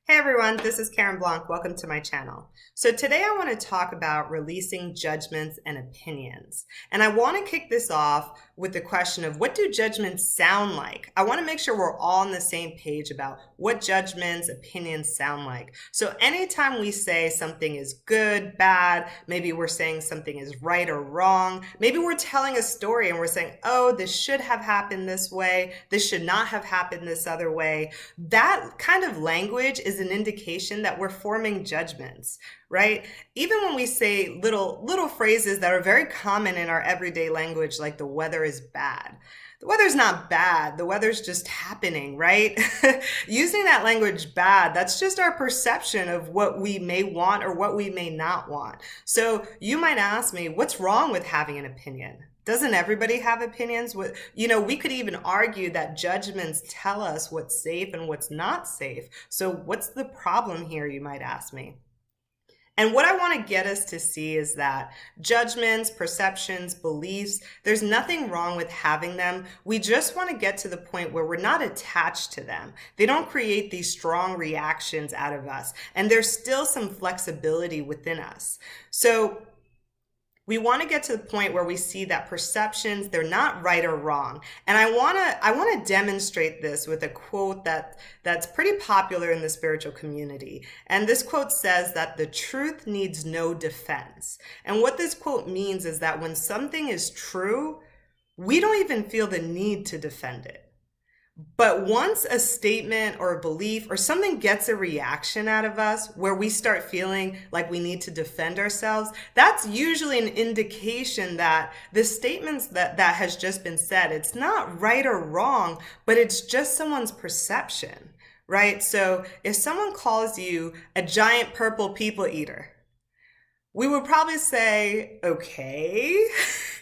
Hey everyone, this is Karine Blanc. Welcome to my channel. So today I want to talk about releasing judgments and opinions. And I want to kick this off with the question of what do judgments sound like? I want to make sure we're all on the same page about what judgments, opinions sound like. So anytime we say something is good, bad, maybe we're saying something is right or wrong, maybe we're telling a story and we're saying, oh, this should have happened this way, this should not have happened this other way. That kind of language is an indication that we're forming judgments, right? Even when we say little phrases that are very common in our everyday language, like the weather is bad. The weather's not bad. The weather's just happening, right? Using that language bad, that's just our perception of what we may want or what we may not want. So you might ask me, what's wrong with having an opinion? Doesn't everybody have opinions? We could even argue that judgments tell us what's safe and what's not safe. So what's the problem here, you might ask me? And what I want to get us to see is that judgments, perceptions, beliefs, there's nothing wrong with having them. We just want to get to the point where we're not attached to them. They don't create these strong reactions out of us. And there's still some flexibility within us. So we want to get to the point where we see that perceptions, they're not right or wrong. And I want to demonstrate this with a quote that's pretty popular in the spiritual community. And this quote says that the truth needs no defense. And what this quote means is that when something is true, we don't even feel the need to defend it. But once a statement or a belief or something gets a reaction out of us where we start feeling like we need to defend ourselves, that's usually an indication that the statements that has just been said, it's not right or wrong, but it's just someone's perception, right? So if someone calls you a giant purple people eater, we would probably say, okay.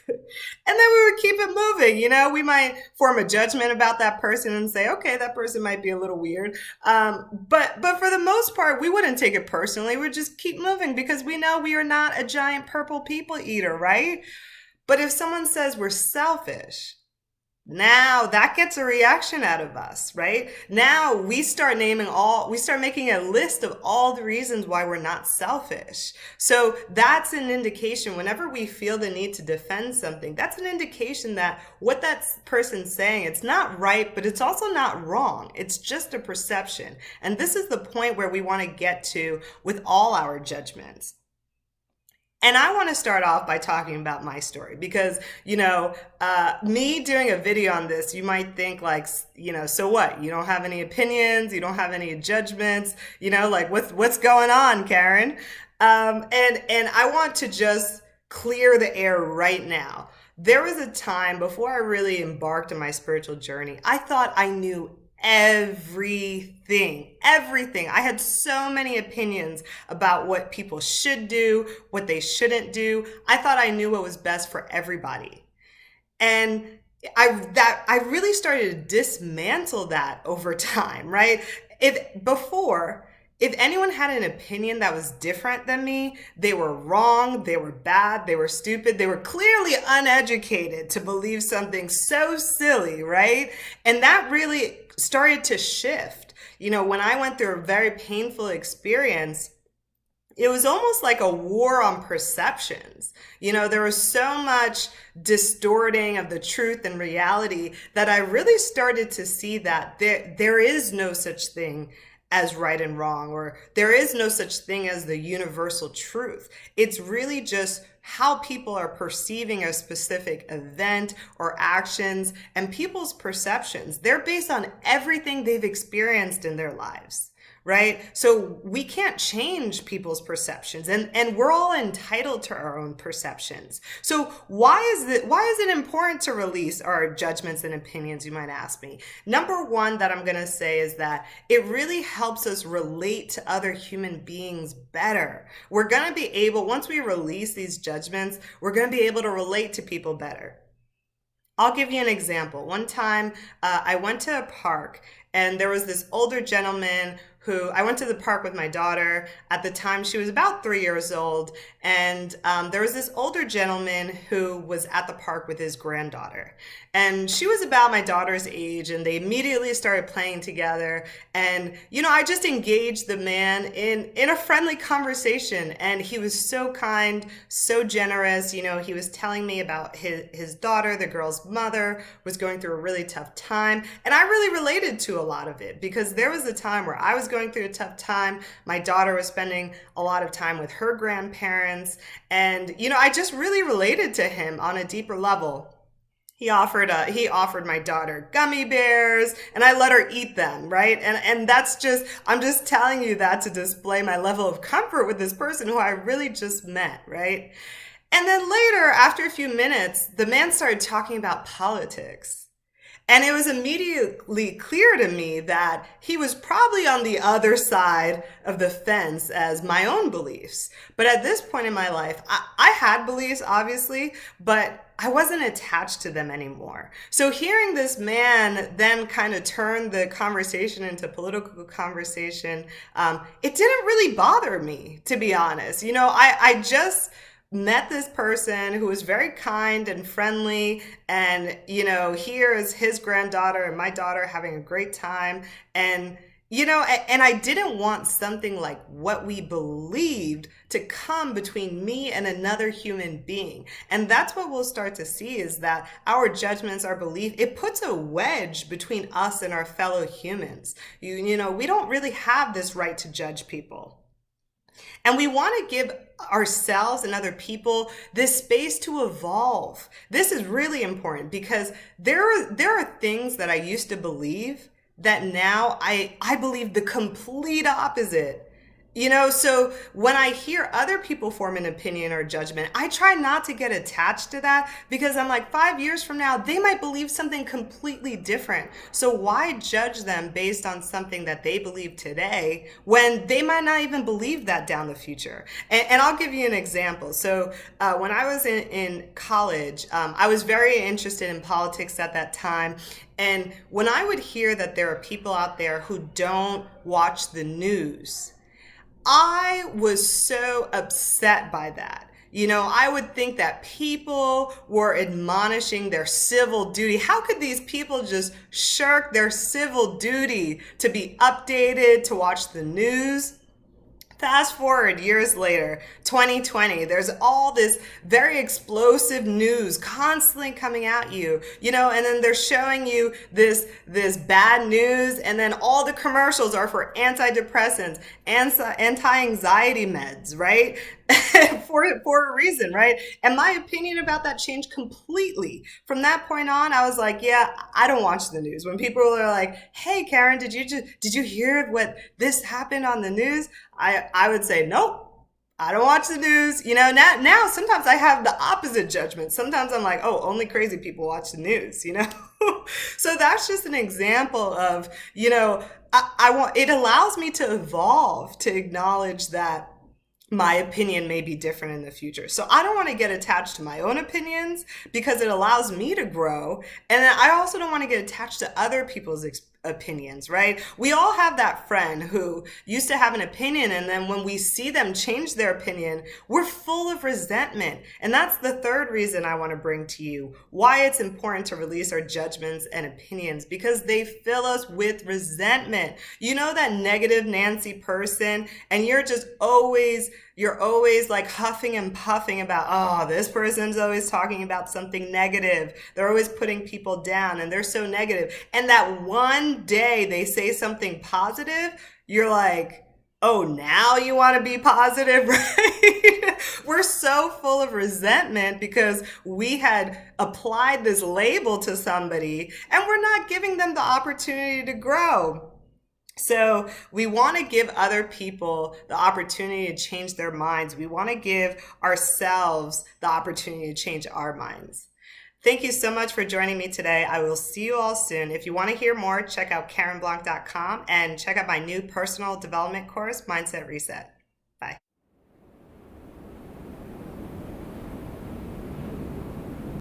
And then we would keep it moving. We might form a judgment about that person and say, okay, that person might be a little weird. But for the most part, we wouldn't take it personally. We'd just keep moving because we know we are not a giant purple people eater, right? But if someone says we're selfish, now that gets a reaction out of us, right? Now we start making a list of all the reasons why we're not selfish. So that's an indication whenever we feel the need to defend something, that's an indication that what that person's saying, it's not right, but it's also not wrong. It's just a perception. And this is the point where we want to get to with all our judgments. And I want to start off by talking about my story because, me doing a video on this, you might think like, so what? You don't have any opinions? You don't have any judgments? Like what's going on, Karine? And I want to just clear the air right now. There was a time before I really embarked on my spiritual journey, I thought I knew everything. I had so many opinions about what people should do, what they shouldn't do. I thought I knew what was best for everybody. And I really started to dismantle that over time, right? If anyone had an opinion that was different than me, they were wrong, they were bad, they were stupid, they were clearly uneducated to believe something so silly, right? And that really started to shift. When I went through a very painful experience, it was almost like a war on perceptions. There was so much distorting of the truth and reality that I really started to see that there is no such thing as right and wrong, or there is no such thing as the universal truth. It's really just how people are perceiving a specific event or actions, and people's perceptions, they're based on everything they've experienced in their lives. Right? So we can't change people's perceptions, and we're all entitled to our own perceptions. So why is it important to release our judgments and opinions, you might ask me? Number one that I'm going to say is that it really helps us relate to other human beings better. We're going to be able, once we release these judgments, we're going to be able to relate to people better. I'll give you an example. One time I went to a park and there was this older gentleman who I went to the park with my daughter. At the time, she was about 3 years old. And there was this older gentleman who was at the park with his granddaughter. And she was about my daughter's age, and they immediately started playing together. And, I just engaged the man in a friendly conversation. And he was so kind, so generous. He was telling me about his daughter, the girl's mother, was going through a really tough time. And I really related to a lot of it because there was a time where I was going through a tough time. My daughter was spending a lot of time with her grandparents. And, I just really related to him on a deeper level. He offered my daughter gummy bears, and I let her eat them, right? And I'm just telling you that to display my level of comfort with this person who I really just met, right? And then later, after a few minutes, the man started talking about politics. And it was immediately clear to me that he was probably on the other side of the fence as my own beliefs. But at this point in my life, I had beliefs, obviously, but I wasn't attached to them anymore. So hearing this man then kind of turn the conversation into political conversation, it didn't really bother me, to be honest. I just met this person who was very kind and friendly, and here is his granddaughter and my daughter having a great time, and I didn't want something like what we believed to come between me and another human being. And that's what we'll start to see, is that our judgments, our belief, it puts a wedge between us and our fellow humans. We don't really have this right to judge people. And we want to give ourselves and other people this space to evolve. This is really important because there are things that I used to believe that now I believe the complete opposite. So when I hear other people form an opinion or judgment, I try not to get attached to that because I'm like, 5 years from now, they might believe something completely different. So why judge them based on something that they believe today when they might not even believe that down the future? And I'll give you an example. So when I was in college, I was very interested in politics at that time. And when I would hear that there are people out there who don't watch the news, I was so upset by that. I would think that people were admonishing their civil duty. How could these people just shirk their civil duty to be updated, to watch the news? Fast forward years later, 2020, there's all this very explosive news constantly coming at you, and then they're showing you this bad news, and then all the commercials are for antidepressants, anti-anxiety meds, right? for a reason, right? And my opinion about that changed completely. From that point on, I was like, yeah, I don't watch the news. When people are like, hey, Karen, did you hear what this happened on the news? I would say, nope, I don't watch the news. Now sometimes I have the opposite judgment. Sometimes I'm like, oh, only crazy people watch the news, So that's just an example of, it allows me to evolve, to acknowledge that my opinion may be different in the future. So I don't want to get attached to my own opinions because it allows me to grow. And I also don't want to get attached to other people's opinions, right? We all have that friend who used to have an opinion, and then when we see them change their opinion, we're full of resentment. And that's the third reason I want to bring to you why it's important to release our judgments and opinions, because they fill us with resentment. That negative Nancy person, and you're always like huffing and puffing about, oh, this person's always talking about something negative. They're always putting people down, and they're so negative. And that one day they say something positive, you're like, oh, now you want to be positive, right? We're so full of resentment because we had applied this label to somebody and we're not giving them the opportunity to grow. So we want to give other people the opportunity to change their minds. We want to give ourselves the opportunity to change our minds. Thank you so much for joining me today. I will see you all soon. If you want to hear more, check out KarenBlanc.com and check out my new personal development course, Mindset Reset.